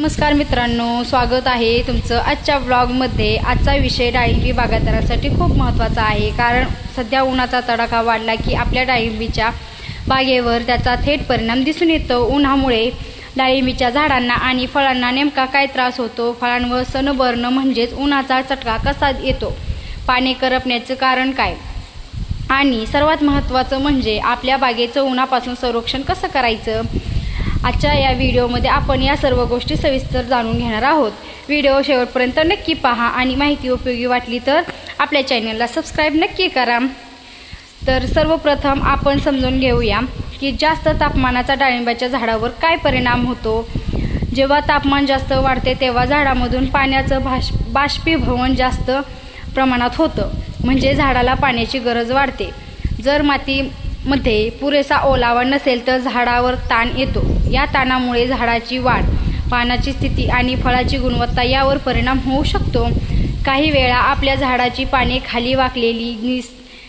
नमस्कार मित्रांनो, स्वागत आहे तुमचं आजच्या व्लॉगमध्ये। आजचा विषय डाळिंबी बागायतदारासाठी खूप महत्त्वाचा आहे, कारण सध्या उन्हाचा तडाखा वाढला की आपल्या डाळिंबीच्या बागेवर त्याचा थेट परिणाम दिसून येतो। उन्हामुळे डाळिंबीच्या झाडांना आणि फळांना नेमका काय त्रास होतो, फळांवर सनबर्न म्हणजेच उन्हाचा चटका कसा येतो, पाने करपण्याचं कारण काय, आणि सर्वात महत्त्वाचं म्हणजे आपल्या बागेचं उन्हापासून संरक्षण कसं करायचं। आजच्या या व्हिडिओमध्ये आपण या सर्व गोष्टी सविस्तर जाणून घेणार आहोत। व्हिडिओ शेवटपर्यंत नक्की पहा आणि माहिती उपयोगी वाटली तर आपल्या चॅनलला सबस्क्राईब नक्की करा। तर सर्वप्रथम आपण समजून घेऊया की जास्त तापमानाचा डाळिंबाच्या झाडावर काय परिणाम होतो। जेव्हा तापमान जास्त वाढते तेव्हा झाडामधून पाण्याचं बाष्पीभवन जास्त प्रमाणात होतं, म्हणजे झाडाला पाण्याची गरज वाढते। जर मातीमध्ये पुरेसा ओलावा नसेल तर झाडावर ताण येतो। या ताणामुळे झाडाची वाढ, पानाची स्थिती आणि फळाची गुणवत्ता यावर परिणाम होऊ शकतो। काही वेळा आपल्या झाडाची पाने खाली वाकलेली,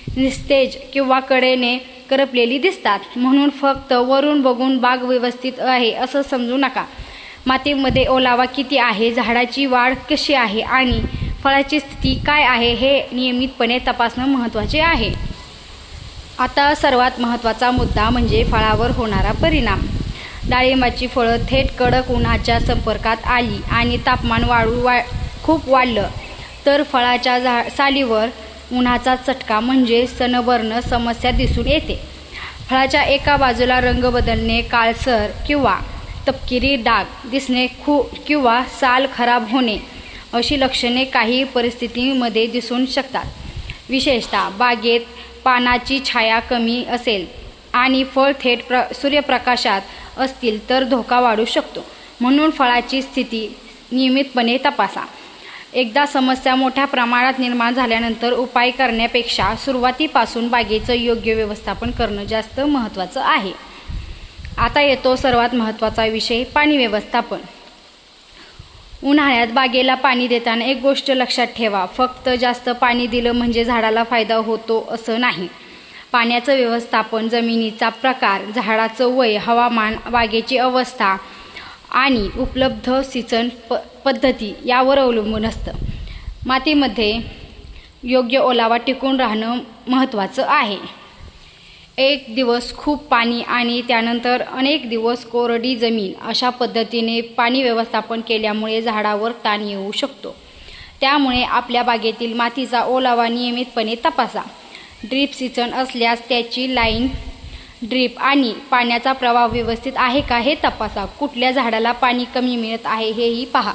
निस्तेज किंवा कडेने करपलेली दिसतात, म्हणून फक्त वरून बघून बाग व्यवस्थित आहे असं समजू नका। मातीमध्ये ओलावा किती आहे, झाडाची वाढ कशी आहे आणि फळाची स्थिती काय आहे हे नियमितपणे तपासणं महत्त्वाचे आहे। आता सर्वात महत्त्वाचा मुद्दा म्हणजे फळावर होणारा परिणाम। डाळिंबाची फळं थेट कडक उन्हाच्या संपर्कात आली आणि तापमान खूप वाढलं तर फळाच्या सालीवर उन्हाचा चटका म्हणजे सनबर्न समस्या दिसून येते। फळाच्या एका बाजूला रंग बदलणे, काळसर किंवा तपकिरी डाग दिसणे किंवा साल खराब होणे अशी लक्षणे काही परिस्थितींमध्ये दिसून शकतात। विशेषतः बागेत पानाची छाया कमी असेल आणि फळ थेट सूर्यप्रकाशात असतील तर धोका वाढू शकतो, म्हणून फळाची स्थिती नियमितपणे तपासा। एकदा समस्या मोठ्या प्रमाणात निर्माण झाल्यानंतर उपाय करण्यापेक्षा सुरुवातीपासून बागेचं योग्य व्यवस्थापन करणं जास्त महत्त्वाचं आहे। आता येतो सर्वात महत्त्वाचा विषय, पाणी व्यवस्थापन। उन्हाळ्यात बागेला पाणी देताना एक गोष्ट लक्षात ठेवा, फक्त जास्त पाणी दिलं म्हणजे झाडाला फायदा होतो असं नाही। पाण्याचं व्यवस्थापन जमिनीचा प्रकार, झाडाचं वय, हवामान, बागेची अवस्था आणि उपलब्ध सिंचन पद्धती यावर अवलंबून असतं। मातीमध्ये योग्य ओलावा टिकून राहणं महत्त्वाचं आहे। एक दिवस खूप पाणी आणि त्यानंतर अनेक दिवस कोरडी जमीन अशा पद्धतीने पाणी व्यवस्थापन केल्यामुळे झाडावर ताण येऊ शकतो। त्यामुळे आपल्या बागेतील मातीचा ओलावा नियमितपणे तपासा। ड्रीप सिंचन असल्यास त्याची लाईन ड्रीप आणि पाण्याचा प्रवाह व्यवस्थित आहे का हे तपासा। कुठल्या झाडाला पाणी कमी मिळत आहे हेही पहा।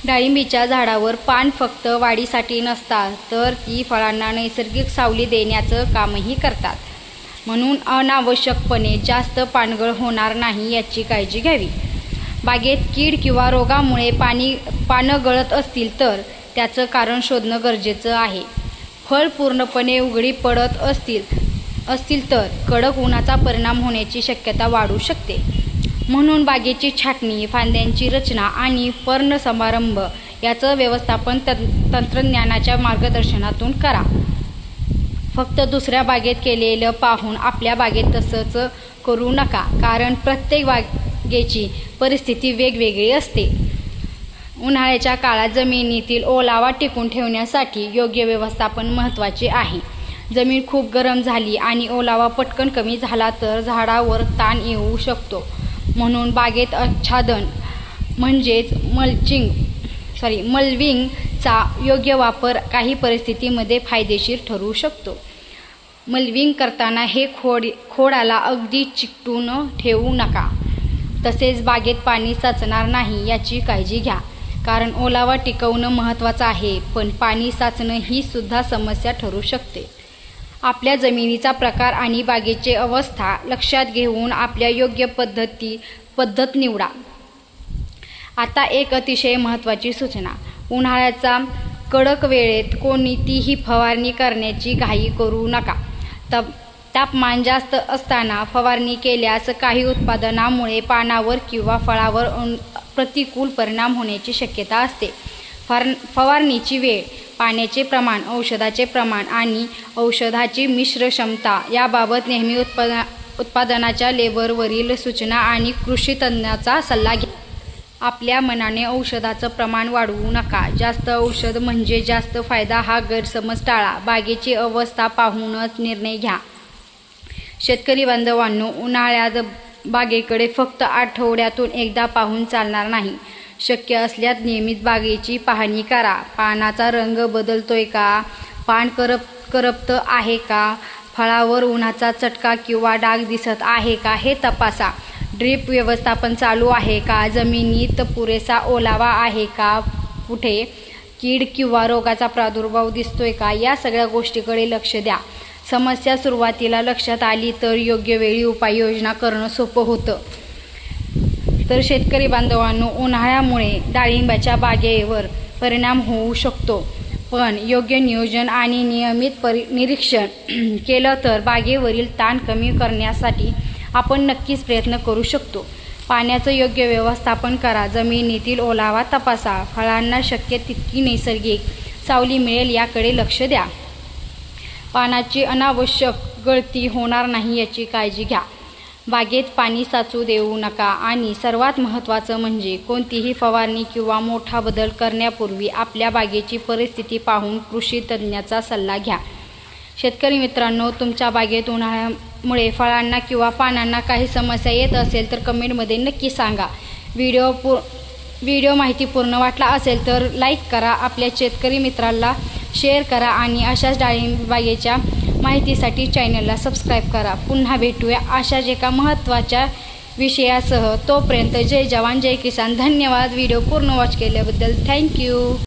डाळिंबीच्या झाडावर पान फक्त वाढीसाठी नसतात तर ती फळांना नैसर्गिक सावली देण्याचं कामही करतात, म्हणून अनावश्यकपणे जास्त पानगळ होणार नाही याची काळजी घ्यावी। बागेत कीड किंवा रोगामुळे पानं गळत असतील तर त्याचं कारण शोधणं गरजेचं आहे। फळ पूर्णपणे उघडी पडत असतील तर कडक उन्हाचा परिणाम होण्याची शक्यता वाढू शकते, म्हणून बागेची छाटणी, फांद्यांची रचना आणि पर्णसमारंभ याचं व्यवस्थापन तंत्रज्ञानाच्या मार्गदर्शनातून करा। फक्त दुसऱ्या बागेत केलेलं पाहून आपल्या बागेत तसंच करू नका, कारण प्रत्येक बागेची परिस्थिती वेगवेगळी असते। उन्हाळ्याच्या काळात जमिनीतील ओलावा टिकून ठेवण्यासाठी योग्य व्यवस्थापन महत्त्वाचे आहे। जमीन खूप गरम झाली आणि ओलावा पटकन कमी झाला तर झाडावर ताण येऊ शकतो, म्हणून बागेत आच्छादन म्हणजेच मल्विंगचा योग्य वापर काही परिस्थितीमध्ये फायदेशीर ठरू शकतो। मल्विंग करताना हे खोडाला अगदी चिकटून ठेवू नका। तसेच बागेत पाणी साचणार नाही याची काळजी घ्या, कारण ओलावा टिकवणं महत्त्वाचं आहे, पण पाणी साचणं ही सुद्धा समस्या ठरू शकते। आपल्या जमिनीचा प्रकार आणि बागेची अवस्था लक्षात घेऊन आपल्या योग्य पद्धत निवडा। आता एक अतिशय महत्त्वाची सूचना, उन्हाळ्याचा कडक वेळेत कोणतीही फवारणी करण्याची घाई करू नका। तापमान जास्त असताना फवारणी केल्यास काही उत्पादनामुळे पानावर किंवा फळावर प्रतिकूल परिणाम होण्याची शक्यता असते। फवारणीची वेळ, पाण्याचे प्रमाण, औषधाचे प्रमाण आणि औषधाची मिश्र क्षमता याबाबत नेहमी उत्पादनाच्या लेबलवरील सूचना आणि कृषी तज्ज्ञाचा सल्ला घ्या। आपल्या मनाने औषधाचं प्रमाण वाढवू नका. जास्त औषध म्हणजे जास्त फायदा हा गैरसमज टाळा. बागेची अवस्था पाहूनच निर्णय घ्या. शेतकरी बांधवांनो, उन्हाळ्यात बागेकडे फक्त आठवड्यातून एकदा पाहून चालणार नाही. शक्य असल्यास नियमित बागेची पाहणी करा. पानाचा रंग बदलतोय का? पान करपतं आहे का? फळावर उन्हाचा चटका किंवा डाग दिसत आहे का हे तपासा. ड्रीप व्यवस्थापन चालू आहे का? जमिनीत पुरेसा ओलावा आहे का? कुठे कीड किंवा रोगाचा प्रादुर्भाव दिसतोय का? या सगळ्या गोष्टीकडे लक्ष द्या. समस्या सुरुवातीला लक्षात आली तर योग्य वेळी उपाययोजना करणं सोपं होतं. तर शेतकरी बांधवांनो, उन्हाळ्यामुळे डाळिंबाच्या बागेवर परिणाम होऊ शकतो, पण योग्य नियोजन आणि नियमित निरीक्षण केलं तर बागेवरील ताण कमी करण्यासाठी आपण नक्कीच प्रयत्न करू शकतो. पाण्याचं योग्य व्यवस्थापन करा. जमिनीतील ओलावा तपासा. फळांना शक्य तितकी नैसर्गिक सावली मिळेल याकडे लक्ष द्या. पानाची अनावश्यक गळती होणार नाही याची काळजी घ्या. बागेत पाणी साचू देऊ नका. आणि सर्वात महत्त्वाचं म्हणजे कोणतीही फवारणी किंवा मोठा बदल करण्यापूर्वी आपल्या बागेची परिस्थिती पाहून कृषी तज्ज्ञाचा सल्ला घ्या. शेतकरी मित्रांनो, तुमच्या बागेत उन्हाळ्यामुळे फळांना किंवा पानांना काही समस्या येत असेल तर कमेंटमध्ये नक्की सांगा. व्हिडिओ माहितीपूर्ण वाटला असेल तर लाईक करा. आपल्या शेतकरी मित्रांना शेअर करा आणि अशाच डाळिंब बागेच्या माहितीसाठी चॅनलला सबस्क्राईब करा. पुन्हा भेटूया अशाच एका महत्त्वाच्या विषयासह. तोपर्यंत जय जवान जय किसान. धन्यवाद. व्हिडिओ पूर्ण वॉच केल्याबद्दल थँक्यू.